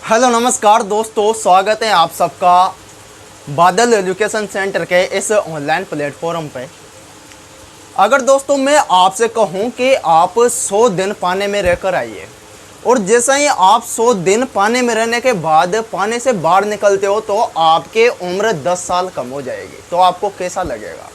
Hello नमस्कार दोस्तों, स्वागत है आप सबका बादल एजुकेशन सेंटर के इस ऑनलाइन प्लेटफॉर्म पे। अगर दोस्तों मैं आपसे कहूं कि आप 100 दिन पानी में रहकर आइए और जैसा ही आप 100 दिन पानी में रहने के बाद पानी से बाहर निकलते हो तो आपके उम्र 10 साल कम हो जाएगी, तो आपको कैसा लगेगा?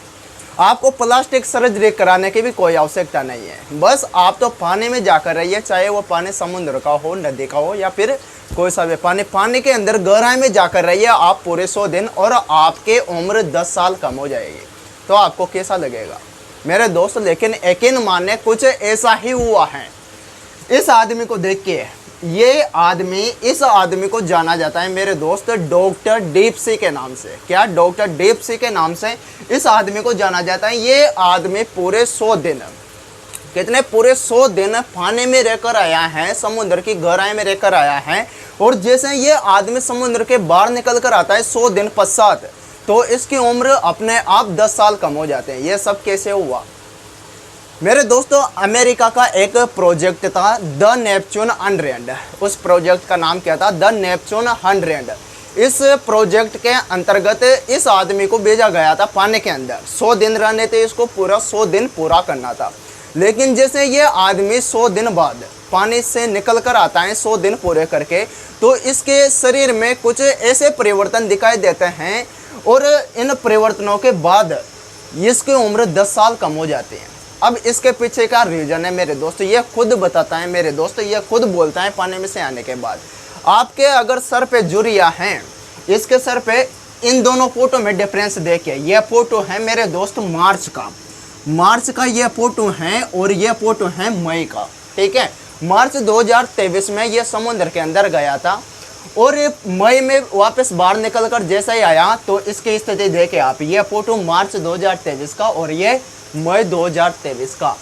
आपको प्लास्टिक सर्जरी कराने की भी कोई आवश्यकता नहीं है। बस आप तो पानी में जाकर रहिए, चाहे वो पानी समुद्र का हो, नदी का हो या फिर कोई सा भी पानी के अंदर गहराई में जाकर रहिए आप पूरे 100 दिन और आपके उम्र 10 साल कम हो जाएगी। तो आपको कैसा लगेगा मेरे दोस्त? लेकिन यकीन माने कुछ ऐसा ही हुआ है। इस आदमी को देख के इस आदमी को जाना जाता है मेरे दोस्त डॉक्टर डीप सी के नाम से। क्या? डॉक्टर डीप सी के नाम से इस आदमी को जाना जाता है। ये आदमी पूरे 100 दिन पूरे 100 दिन पानी में रहकर आया है, समुद्र की गहराई में रहकर आया है। और जैसे ये आदमी समुद्र के बाहर निकल कर आता है 100 दिन पश्चात, तो इसकी उम्र अपने आप 10 साल कम हो जाते हैं। ये सब कैसे हुआ मेरे दोस्तों? अमेरिका का एक प्रोजेक्ट था द नेपच्यून 100। उस प्रोजेक्ट का नाम क्या था? The Neptune 100। इस प्रोजेक्ट के अंतर्गत इस आदमी को भेजा गया था पानी के अंदर। 100 दिन रहने थे, इसको पूरा 100 दिन पूरा करना था। लेकिन जैसे ये आदमी 100 दिन बाद पानी से निकल कर आता है 100 दिन पूरे करके, तो इसके शरीर में कुछ ऐसे परिवर्तन दिखाई देते हैं और इन परिवर्तनों के बाद इसकी उम्र 10 साल कम हो जाती है। अब इसके पीछे का रीज़न है मेरे दोस्त, ये खुद बताता है मेरे दोस्त, ये खुद बोलता है पानी में से आने के बाद। आपके अगर सर पे झुर्रियाँ हैं, इसके सर पे इन दोनों फोटो में डिफरेंस देखिए। ये फोटो है मेरे दोस्त मार्च का ये फोटो है और ये फोटो है मई का। ठीक है, मार्च 2023 में ये समुद्र के अंदर गया था और मई में वापस बाहर निकल कर जैसा ही आया तो इसकी स्थिति देखे आप। ये फोटो मार्च 2023 का और ये मई 2023 का।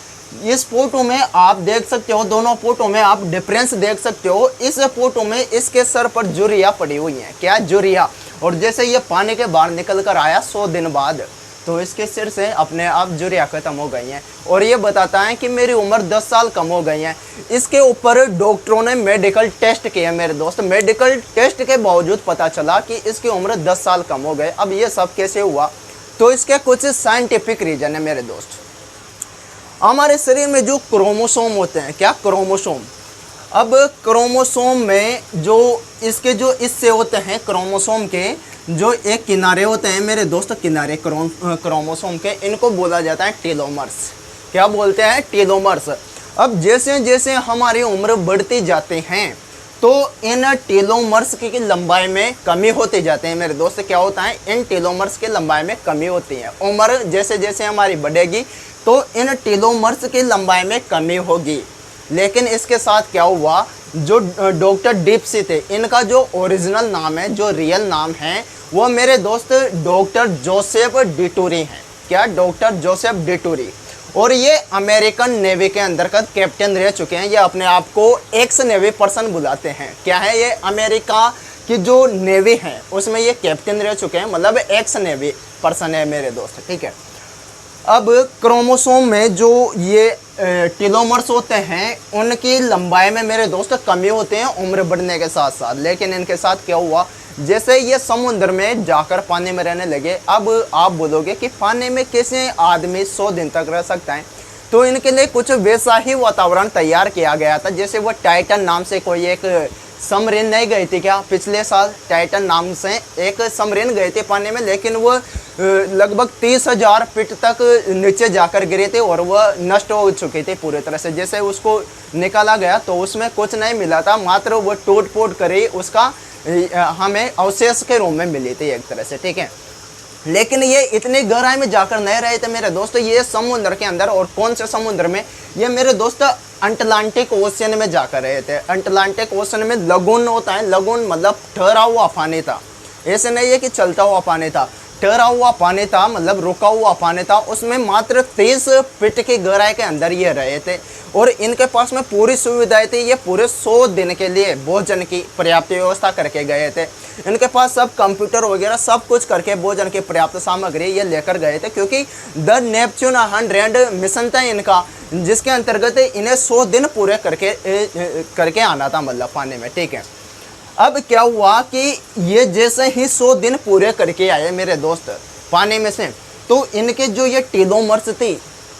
इस फोटो में आप देख सकते हो, दोनों फोटो में आप डिफरेंस देख सकते हो। इस फोटो में इसके सर पर झुर्रियाँ पड़ी हुई हैं। क्या? झुर्रियाँ। और जैसे ये पानी के बाहर निकल कर आया 100 दिन बाद, तो इसके सिर से अपने आप झुर्रियाँ खत्म हो गई हैं और ये बताता है कि मेरी उम्र 10 साल कम हो गई है। इसके ऊपर डॉक्टरों ने मेडिकल टेस्ट किए मेरे दोस्त। मेडिकल टेस्ट के बावजूद पता चला कि इसकी उम्र 10 साल कम हो गए। अब ये सब कैसे हुआ? तो इसके कुछ साइंटिफिक रीजन है मेरे दोस्त। हमारे शरीर में जो क्रोमोसोम होते हैं, क्या? क्रोमोसोम। अब क्रोमोसोम में जो हिस्से होते हैं क्रोमोसोम के, जो एक किनारे होते हैं मेरे दोस्त, किनारे क्रोमोसोम के, इनको बोला जाता है टेलोमर्स। क्या बोलते हैं? टेलोमर्स। अब जैसे जैसे हमारी उम्र बढ़ती जाती हैं तो इन टेलोमर्स की लंबाई में कमी होते जाते हैं मेरे दोस्त। क्या होता है? इन टेलोमर्स की लंबाई में कमी होती है। उम्र जैसे जैसे हमारी बढ़ेगी तो इन टेलोमर्स की लंबाई में कमी होगी। लेकिन इसके साथ क्या हुआ? जो डॉक्टर डीप सी थे, इनका जो ओरिजिनल नाम है, जो रियल नाम है, वो मेरे दोस्त डॉक्टर जोसेफ डिटूरी हैं। क्या? Doctor Joseph Dituri. और ये अमेरिकन नेवी के अंतर्गत कैप्टन रह चुके हैं। ये अपने आप को एक्स नेवी पर्सन बुलाते हैं। क्या है? ये अमेरिका की जो नेवी है उसमें ये कैप्टन रह चुके हैं, मतलब एक्स नेवी पर्सन है मेरे दोस्त। ठीक है, अब क्रोमोसोम में जो ये टेलोमर्स होते हैं उनकी लंबाई में मेरे दोस्त कमी होते हैं उम्र बढ़ने के साथ साथ। लेकिन इनके साथ क्या हुआ? जैसे ये समुद्र में जाकर पानी में रहने लगे। अब आप बोलोगे कि पानी में कैसे आदमी 100 दिन तक रह सकता है? तो इनके लिए कुछ वैसा ही वातावरण तैयार किया गया था। जैसे वो टाइटन नाम से कोई एक सबमरीन नहीं गई थी क्या? पिछले साल टाइटन नाम से एक सबमरीन गए थे पानी में, लेकिन वो लगभग 30,000 फीट तक नीचे जाकर गिरे थे और वह नष्ट हो चुके थे पूरी तरह से। जैसे उसको निकाला गया तो उसमें कुछ नहीं मिला था, मात्र वो टूट फूट कर उसका हमें अवशेष के रूप में मिली थी एक तरह से। ठीक है, लेकिन ये इतनी गहराई में जाकर नहीं रहे थे मेरे दोस्त। ये समुद्र के अंदर, और कौन से समुद्र में? ये मेरे दोस्त अटलांटिक ओशियन में जाकर रहे थे। अटलांटिक ओशियन में लगून होता है, लगून मतलब ठहरा हुआ पानी था। ऐसे नहीं है कि चलता हुआ पानी था, ठहरा हुआ पानी था, मतलब रुका हुआ पानी था। उसमें मात्र 30 फीट की गहराई के अंदर ये रहे थे और इनके पास में पूरी सुविधाएं थी। ये पूरे 100 दिन के लिए भोजन की पर्याप्त व्यवस्था करके गए थे। इनके पास सब कंप्यूटर वगैरह सब कुछ करके भोजन की पर्याप्त सामग्री ये लेकर गए थे, क्योंकि द नेपच्यून 100 मिशन था इनका, जिसके अंतर्गत इन्हें 100 दिन पूरे करके आना था, मतलब पानी में। ठीक है, अब क्या हुआ कि ये जैसे ही 100 दिन पूरे करके आए मेरे दोस्त पानी में से, तो इनके जो ये टेलोमर्स थे,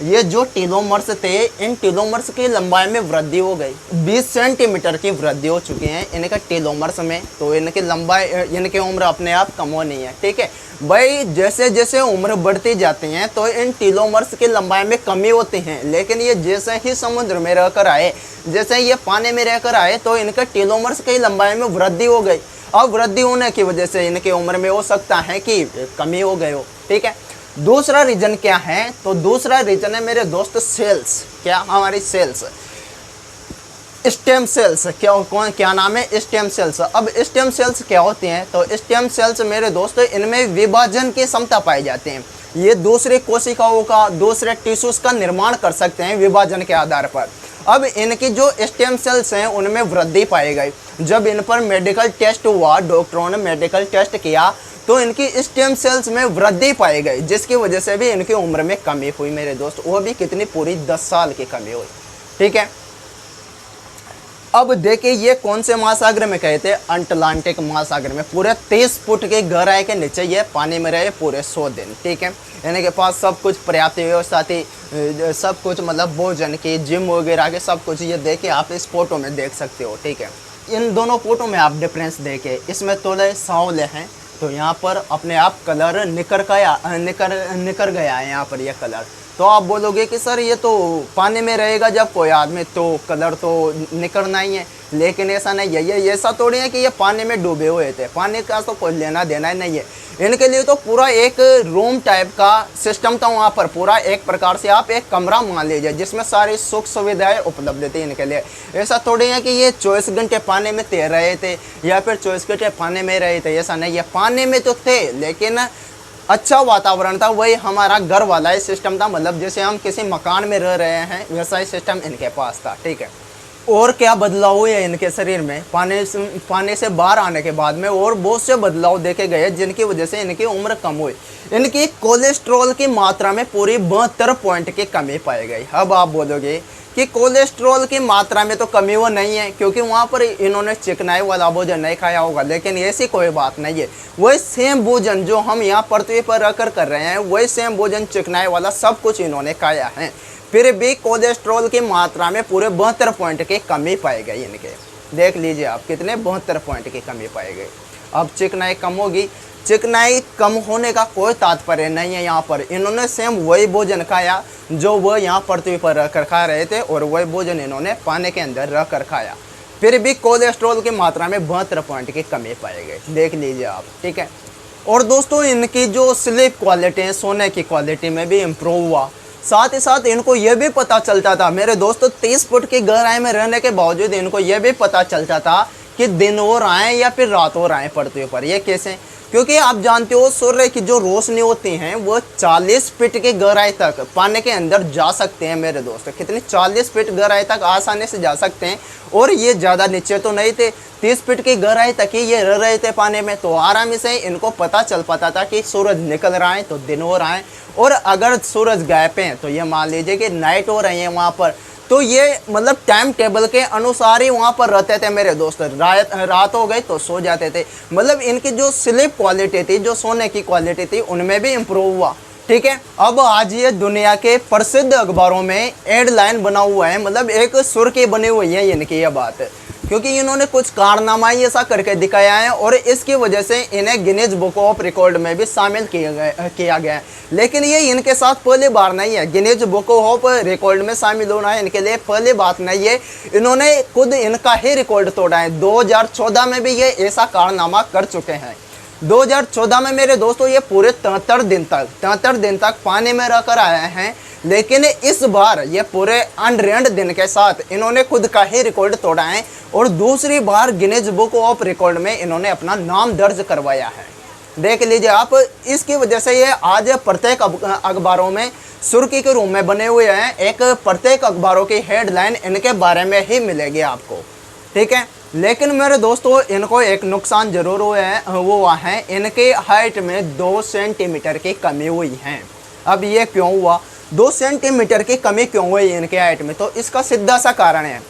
ये जो टेलोमर्स थे, इन टेलोमर्स की लंबाई में वृद्धि हो गई। 20 सेंटीमीटर की वृद्धि हो चुकी है इनके टेलोमर्स में। तो इनकी लंबाई, इनकी उम्र अपने आप कम होनी है। ठीक है भाई, जैसे जैसे उम्र बढ़ती जाती है तो इन टेलोमर्स की लंबाई में कमी होती है। लेकिन ये जैसे ही समुद्र में रहकर आए, जैसे ये पानी में रहकर आए, तो इनके टेलोमर्स की लंबाई में वृद्धि हो गई। अब वृद्धि होने की वजह से इनकी उम्र में हो सकता है कि कमी हो गई हो। ठीक है, दूसरा रीजन क्या है? तो दूसरा रीजन है मेरे दोस्त सेल्स। क्या? हमारी सेल्स, स्टेम सेल्स। क्या नाम है? Stem cells. अब स्टेम सेल्स क्या होते हैं? तो स्टेम सेल्स मेरे दोस्त, इनमें विभाजन की क्षमता पाई जाती है। ये दूसरे कोशिकाओं का, दूसरे टिश्यूज का निर्माण कर सकते हैं विभाजन के आधार पर। अब इनकी जो स्टेम सेल्स हैं उनमें वृद्धि पाई गई। जब इन पर मेडिकल टेस्ट हुआ, डॉक्टरों ने मेडिकल टेस्ट किया, तो इनकी स्टेम सेल्स में वृद्धि पाई गई, जिसकी वजह से भी इनकी उम्र में कमी हुई मेरे दोस्त। वो भी कितनी? पूरी 10 साल की कमी हुई। ठीक है, अब देखिए ये कौन से महासागर में गए थे? अटलांटिक महासागर में। पूरे 30 फुट के गहराई के नीचे ये पानी में रहे पूरे 100 दिन। ठीक है, इनके पास सब कुछ पर्याप्त व्यवस्था थी, सब कुछ मतलब भोजन की, जिम वगैरह के सब कुछ। ये देखे आप इस फोटो में देख सकते हो। ठीक है, इन दोनों फोटो में आप डिफरेंस देखें, इसमें थोड़े सांवले हैं, तो यहाँ पर अपने आप कलर निकर गया है यहाँ पर ये कलर। तो आप बोलोगे कि सर ये तो पानी में रहेगा जब कोई आदमी, तो कलर तो निकलना ही है। लेकिन ऐसा नहीं है, ये ऐसा थोड़ी है कि ये पानी में डूबे हुए थे। पानी का तो कोई लेना देना ही नहीं है इनके लिए। तो पूरा एक रूम टाइप का सिस्टम था वहाँ पर, पूरा एक प्रकार से आप एक कमरा मान लीजिए जिसमें सारी सुख सुविधाएं उपलब्ध थी इनके लिए। ऐसा थोड़ी है कि ये 24 घंटे पानी में तैर रहे थे या फिर 24 घंटे पानी में रहे थे, ऐसा नहीं है। पानी में तो थे लेकिन अच्छा वातावरण था, वही हमारा घर वाला ही सिस्टम था। मतलब जैसे हम किसी मकान में रह रहे हैं वैसा ही सिस्टम इनके पास था। ठीक है, और क्या बदलाव हुए इनके शरीर में पानी से बाहर आने के बाद में? और बहुत से बदलाव देखे गए जिनकी वजह से इनकी उम्र कम हुई। इनकी कोलेस्ट्रॉल की मात्रा में पूरी 72 पॉइंट की कमी पाई गई। अब आप बोलोगे कि कोलेस्ट्रॉल की मात्रा में तो कमी वो नहीं है, क्योंकि वहाँ पर इन्होंने चिकनाई वाला भोजन नहीं खाया होगा। लेकिन ऐसी कोई बात नहीं है, वही सेम भोजन जो हम यहाँ पृथ्वी पर रहकर कर रहे हैं, वही सेम भोजन चिकनाई वाला सब कुछ इन्होंने खाया है। फिर भी कोलेस्ट्रॉल की मात्रा में पूरे 72 पॉइंट की कमी पाई गई इनके। देख लीजिए आप कितने 72 पॉइंट की कमी पाई गई। अब चिकनाई कम होगी, चिकनाई कम होने का कोई तात्पर्य नहीं है। यहाँ पर इन्होंने सेम वही भोजन खाया जो वह यहाँ पृथ्वी पर रहकर खा रहे थे, और वही भोजन इन्होंने पानी के अंदर रहकर खाया। फिर भी कोलेस्ट्रॉल की मात्रा में 72 पॉइंट की कमी पाई गई। देख लीजिए आप। ठीक है, और दोस्तों इनकी जो स्लीप क्वालिटी है, सोने की क्वालिटी में भी इम्प्रूव हुआ। साथ ही साथ इनको यह भी पता चलता था मेरे दोस्तों, 30 फुट की गहराई में रहने के बावजूद इनको यह भी पता चलता था कि दिन हो रहा है या फिर रात हो रहा है पृथ्वी पर। ये कैसे? क्योंकि आप जानते हो सूर्य की जो रोशनी होती है वो 40 फीट की गहराई तक पानी के अंदर जा सकते हैं मेरे दोस्त। कितनी? 40 फीट गहराई तक आसानी से जा सकते हैं। और ये ज़्यादा नीचे तो नहीं थे, 30 फीट की गहराई तक ही ये रह रहे थे पानी में। तो आराम से इनको पता चल पाता था कि सूरज निकल रहा है तो दिन हो रहा है, और अगर सूरज गायब है तो ये मान लीजिए कि नाइट हो रही है वहाँ पर। तो ये मतलब टाइम टेबल के अनुसार ही वहाँ पर रहते थे मेरे दोस्त। रात हो गई तो सो जाते थे। मतलब इनकी जो स्लीप क्वालिटी थी, जो सोने की क्वालिटी थी, उनमें भी इम्प्रूव हुआ। ठीक है, अब आज ये दुनिया के प्रसिद्ध अखबारों में हेडलाइन बना हुआ है, मतलब एक सुर्खी बनी हुई है इनकी ये बात, क्योंकि इन्होंने कुछ कारनामा ऐसा करके दिखाया है, और इसकी वजह से इन्हें गिनीज बुक ऑफ रिकॉर्ड में भी शामिल किया गया है। लेकिन ये इनके साथ पहली बार नहीं है। गिनीज बुक ऑफ रिकॉर्ड में शामिल होना है इनके लिए पहली बात नहीं है। इन्होंने खुद इनका ही रिकॉर्ड तोड़ा है। 2014 में भी ये ऐसा कारनामा कर चुके हैं। 2014 में मेरे दोस्तों ये पूरे 73 दिन तक पानी में रहकर आए हैं। लेकिन इस बार ये पूरे अनरेंड दिन के साथ इन्होंने खुद का ही रिकॉर्ड तोड़ा है, और दूसरी बार गिनीज बुक ऑफ रिकॉर्ड में इन्होंने अपना नाम दर्ज करवाया है। देख लीजिए आप। इसकी वजह से ये आज प्रत्येक अखबारों में सुर्खी के रूप में बने हुए हैं। एक प्रत्येक अखबारों की हेडलाइन इनके बारे में ही मिलेगी आपको। ठीक है, लेकिन मेरे दोस्तों इनको एक नुकसान जरूर हुआ है। इनके हाइट में 2 सेंटीमीटर की कमी हुई है। अब ये क्यों हुआ? 2 सेंटीमीटर की कमी क्यों हुई इनके हाइट में? तो इसका सीधा सा कारण है,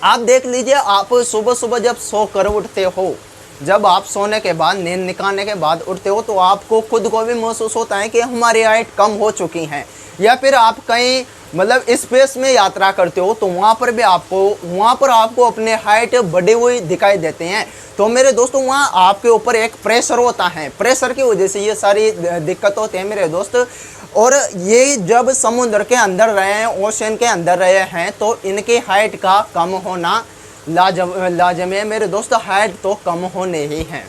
आप देख लीजिए, आप सुबह सुबह जब सो कर उठते हो, जब आप सोने के बाद नींद निकालने के बाद उठते हो, तो आपको खुद को भी महसूस होता है कि हमारी हाइट कम हो चुकी है। या फिर आप कहीं मतलब स्पेस में यात्रा करते हो, तो वहाँ पर आपको अपने हाइट बढ़े हुए दिखाई देते हैं। तो मेरे दोस्तों, वहाँ आपके ऊपर एक प्रेशर होता है, प्रेशर की वजह से ये सारी दिक्कत होती है मेरे दोस्त। और ये जब समुद्र के अंदर रहे हैं, ओशन के अंदर रहे हैं, तो इनकी हाइट का कम होना लाजमी है मेरे दोस्त। हाइट तो कम होने ही है,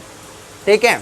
ठीक है।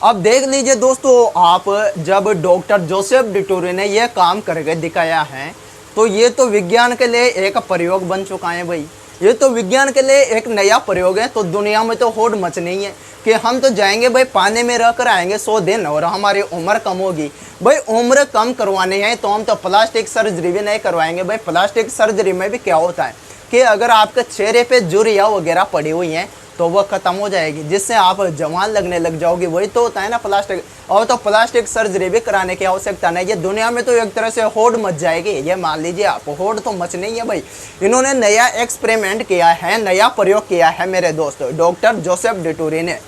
अब देख लीजिए दोस्तों, आप जब डॉक्टर जोसेफ डिटूरे ने यह काम करके दिखाया है, तो ये तो विज्ञान के लिए एक प्रयोग बन चुका है भाई। ये तो विज्ञान के लिए एक नया प्रयोग है। तो दुनिया में तो होड़ मचनी है कि हम तो जाएंगे भाई, पानी में रह कर आएंगे 100 दिन और हमारी उम्र कम होगी। भाई उम्र कम करवानी है तो हम तो प्लास्टिक सर्जरी भी नहीं करवाएंगे। भाई प्लास्टिक सर्जरी में भी क्या होता है कि अगर आपके चेहरे पे झुर्रियाँ वगैरह पड़ी हुई हैं तो वह ख़त्म हो जाएगी, जिससे आप जवान लगने लग जाओगे। वही तो होता है ना प्लास्टिक। और तो प्लास्टिक सर्जरी भी कराने की आवश्यकता नहीं। ये दुनिया में तो एक तरह से होड़ मच जाएगी। ये मान लीजिए आप, होड़ तो मच नहीं है भाई। इन्होंने नया एक्सपेरिमेंट किया है, नया प्रयोग किया है मेरे दोस्तों, डॉक्टर जोसेफ डिटूरे ने।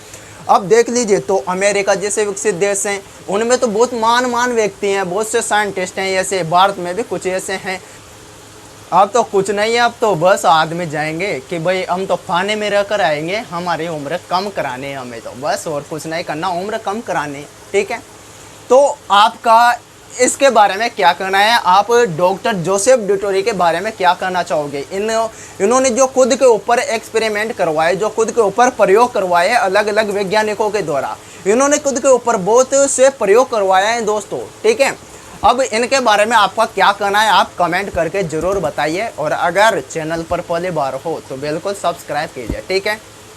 अब देख लीजिए, तो अमेरिका जैसे विकसित देश हैं, उनमें तो बहुत मान व्यक्ति हैं, बहुत से साइंटिस्ट हैं ऐसे। भारत में भी कुछ ऐसे हैं। अब तो कुछ नहीं है, अब तो बस आदमी जाएंगे कि भाई हम तो पानी में रह कर आएंगे, हमारी उम्र कम करानी है हमें, तो बस और कुछ नहीं करना, उम्र कम करानी, ठीक है। तो आपका इसके बारे में क्या कहना है? आप डॉक्टर जोसेफ डिटूरे के बारे में क्या कहना चाहोगे? इन्होंने जो खुद के ऊपर एक्सपेरिमेंट करवाए, जो खुद के ऊपर प्रयोग करवाए अलग अलग वैज्ञानिकों के द्वारा, इन्होंने खुद के ऊपर बहुत से प्रयोग करवाए हैं दोस्तों, ठीक है। अब इनके बारे में आपका क्या कहना है, आप कमेंट करके ज़रूर बताइए। और अगर चैनल पर पहली बार हो तो बिल्कुल सब्सक्राइब कीजिए, ठीक है।